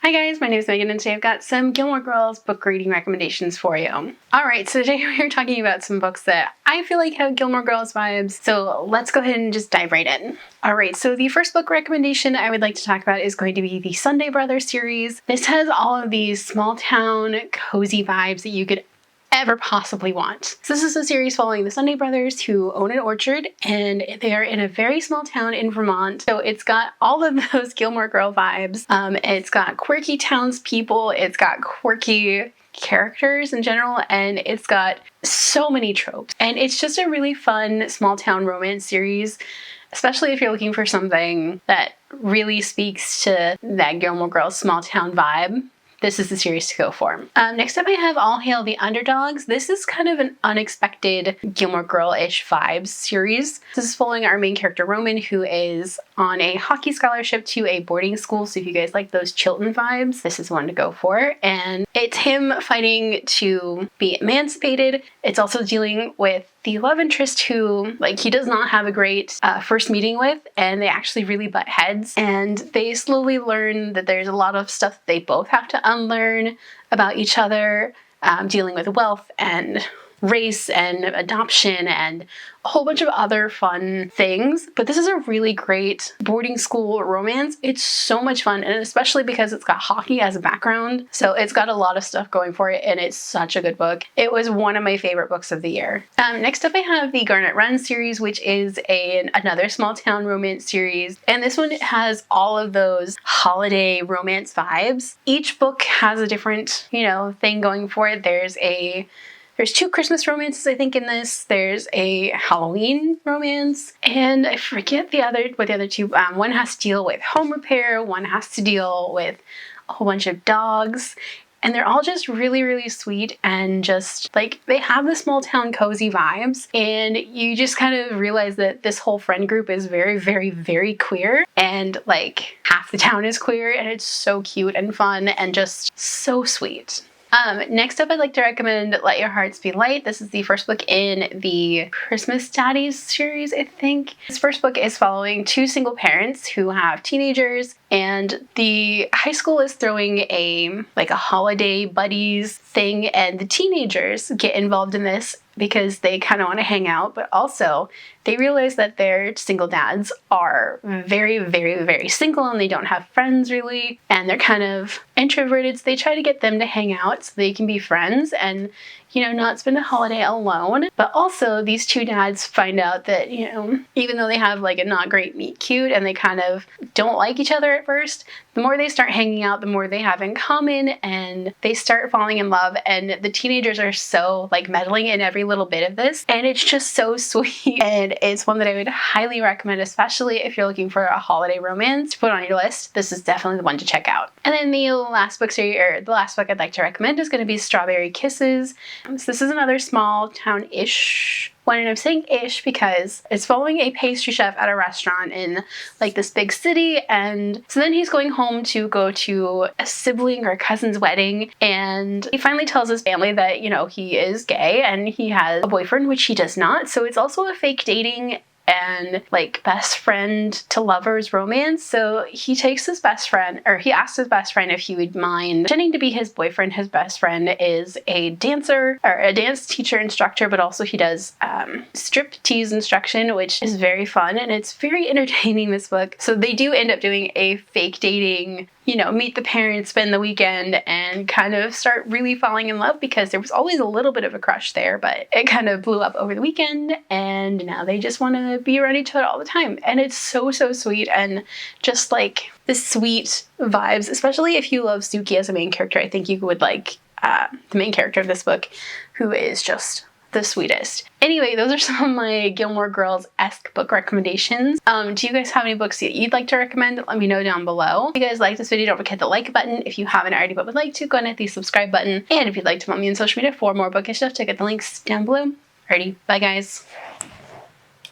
Hi guys, my name is Megan and today I've got some Gilmore Girls book reading recommendations for you. Alright, so today we're talking about some books that I feel like have Gilmore Girls vibes, so let's go ahead and just dive right in. Alright, so the first book recommendation I would like to talk about is going to be the Sunday Brothers series. This has all of these small town cozy vibes that you could ever possibly want. So this is a series following the Sunday Brothers who own an orchard and they are in a very small town in Vermont. So it's got all of those Gilmore Girl vibes. It's got quirky townspeople, it's got quirky characters in general, and it's got so many tropes. And it's just a really fun small town romance series, especially if you're looking for something that really speaks to that Gilmore Girls small town vibe. This is the series to go for. Next up I have All Hail the Underdogs. This is kind of an unexpected Gilmore Girl-ish vibes series. This is following our main character Roman, who is on a hockey scholarship to a boarding school. So if you guys like those Chilton vibes, this is one to go for. And it's him fighting to be emancipated. It's also dealing with the love interest who, he does not have a great first meeting with, and they actually really butt heads. And they slowly learn that there's a lot of stuff they both have to unlearn about each other, dealing with wealth and race and adoption and a whole bunch of other fun things. But this is a really great boarding school romance. It's so much fun, and especially because it's got hockey as a background. So it's got a lot of stuff going for it, and it's such a good book. It was one of my favorite books of the year. Next up I have the Garnet Run series, which is another small town romance series. And this one has all of those holiday romance vibes. Each book has a different, thing going for it. There's two Christmas romances, I think, in this. There's a Halloween romance, and I forget what the other two. One has to deal with home repair, one has to deal with a whole bunch of dogs, and they're all just really, really sweet and just, they have the small town cozy vibes, and you just kind of realize that this whole friend group is very, very, very queer, and, half the town is queer, and it's so cute and fun and just so sweet. Next up, I'd like to recommend Let Your Hearts Be Light. This is the first book in the Christmas Daddies series, I think. This first book is following two single parents who have teenagers, and the high school is throwing a holiday buddies thing, and the teenagers get involved in this because they kind of want to hang out, but also they realize that their single dads are very, very, very single and they don't have friends really, and they're kind of introverted, so they try to get them to hang out so they can be friends and, not spend a holiday alone. But also these two dads find out that, even though they have a not great meet cute and they kind of don't like each other at first, the more they start hanging out, the more they have in common, and they start falling in love, and the teenagers are so meddling in every little bit of this, and it's just so sweet, and it's one that I would highly recommend, especially if you're looking for a holiday romance to put on your list. This is definitely the one to check out. And then the last book I'd like to recommend is going to be Strawberry Kisses. So this is another small town-ish one, and I'm saying ish because it's following a pastry chef at a restaurant in this big city, and so then he's going home to go to a sibling or a cousin's wedding, and he finally tells his family that he is gay and he has a boyfriend, which he does not. So it's also a fake dating and best friend to lovers romance. So he takes his best friend, or he asks his best friend if he would mind pretending to be his boyfriend. His best friend is a dancer, or a dance teacher instructor, but also he does striptease instruction, which is very fun and it's very entertaining, this book. So they do end up doing a fake dating, meet the parents, spend the weekend, and kind of start really falling in love, because there was always a little bit of a crush there, but it kind of blew up over the weekend, and now they just want to be around each other all the time. And it's so, so sweet, and just the sweet vibes, especially if you love Suki as a main character. I think you would like the main character of this book, who is just the sweetest. Anyway, those are some of my Gilmore Girls-esque book recommendations. Do you guys have any books that you'd like to recommend? Let me know down below. If you guys like this video, don't forget the like button. If you haven't already but would like to, go ahead and hit the subscribe button. And if you'd like to follow me on social media for more bookish stuff, check out the links down below. Alrighty, bye guys.